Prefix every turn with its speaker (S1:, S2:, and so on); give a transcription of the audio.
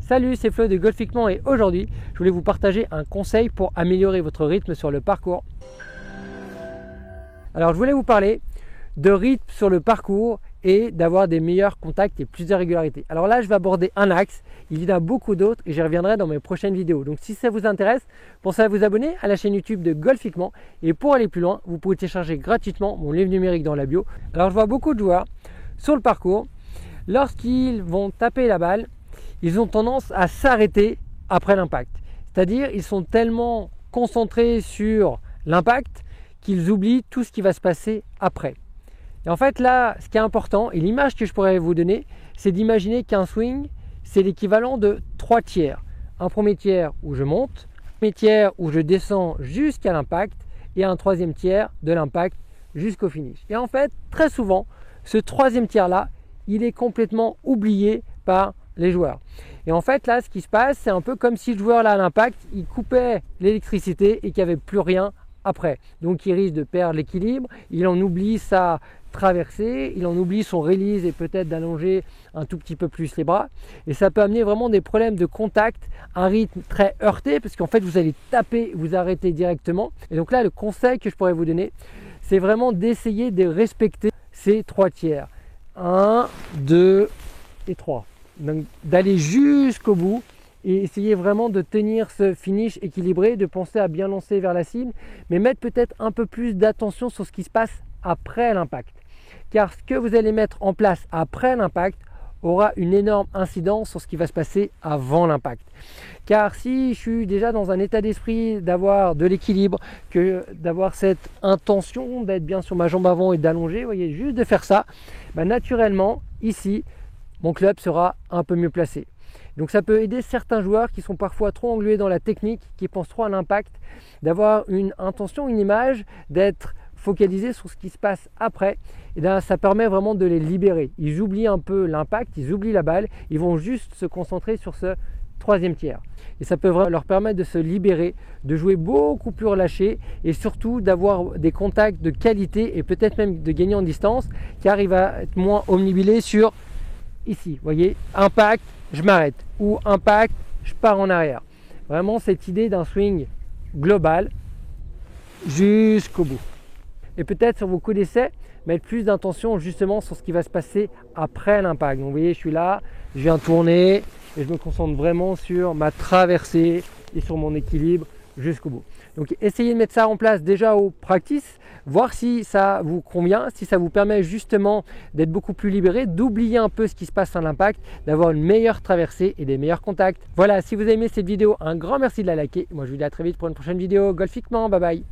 S1: Salut, c'est Flo de Golfiquement et aujourd'hui, je voulais vous partager un conseil pour améliorer votre rythme sur le parcours. Alors, je voulais vous parler de rythme sur le parcours et d'avoir des meilleurs contacts et plus de régularité. Alors là, je vais aborder un axe, il y en a beaucoup d'autres et j'y reviendrai dans mes prochaines vidéos. Donc si ça vous intéresse, pensez à vous abonner à la chaîne YouTube de Golfiquement et pour aller plus loin, vous pouvez télécharger gratuitement mon livre numérique dans la bio. Alors je vois beaucoup de joueurs sur le parcours, lorsqu'ils vont taper la balle, ils ont tendance à s'arrêter après l'impact. C'est-à-dire, ils sont tellement concentrés sur l'impact qu'ils oublient tout ce qui va se passer après. Et en fait, là, ce qui est important, et l'image que je pourrais vous donner, c'est d'imaginer qu'un swing, c'est l'équivalent de 3 tiers. Un premier tiers où je monte, un premier tiers où je descends jusqu'à l'impact, et un troisième tiers de l'impact jusqu'au finish. Et en fait, très souvent, ce troisième tiers-là, il est complètement oublié par les joueurs. Et en fait, là, ce qui se passe, c'est un peu comme si le joueur, là, à l'impact, il coupait l'électricité et qu'il n'y avait plus rien après. Donc, il risque de perdre l'équilibre, il en oublie sa traversée, il en oublie son release et peut-être d'allonger un tout petit peu plus les bras. Et ça peut amener vraiment des problèmes de contact, un rythme très heurté, parce qu'en fait, vous allez taper, vous arrêtez directement. Et donc là, le conseil que je pourrais vous donner, c'est vraiment d'essayer de respecter ces 3 tiers. 1, 2 et 3. Donc d'aller jusqu'au bout et essayer vraiment de tenir ce finish équilibré, de penser à bien lancer vers la cible, mais mettre peut-être un peu plus d'attention sur ce qui se passe après l'impact. Car ce que vous allez mettre en place après l'impact aura une énorme incidence sur ce qui va se passer avant l'impact. Car si je suis déjà dans un état d'esprit d'avoir de l'équilibre, que d'avoir cette intention d'être bien sur ma jambe avant et d'allonger, vous voyez, juste de faire ça, naturellement, ici, mon club sera un peu mieux placé. Donc ça peut aider certains joueurs qui sont parfois trop englués dans la technique, qui pensent trop à l'impact, d'avoir une intention, une image, d'être focalisés sur ce qui se passe après. Et là, ça permet vraiment de les libérer. Ils oublient un peu l'impact, ils oublient la balle, ils vont juste se concentrer sur ce troisième tiers. Et ça peut vraiment leur permettre de se libérer, de jouer beaucoup plus relâché et surtout d'avoir des contacts de qualité et peut-être même de gagner en distance, car il va être moins omnibilé sur ici, vous voyez, impact, je m'arrête, ou impact, je pars en arrière. Vraiment cette idée d'un swing global jusqu'au bout. Et peut-être sur vos coups d'essai, mettre plus d'intention justement sur ce qui va se passer après l'impact. Donc vous voyez, je suis là, je viens tourner et je me concentre vraiment sur ma traversée et sur mon équilibre jusqu'au bout. Donc essayez de mettre ça en place déjà au practice, voir si ça vous convient, si ça vous permet justement d'être beaucoup plus libéré, d'oublier un peu ce qui se passe à l'impact, d'avoir une meilleure traversée et des meilleurs contacts. Voilà, si vous avez aimé cette vidéo, un grand merci de la liker. Moi je vous dis à très vite pour une prochaine vidéo. Golfiquement, bye bye.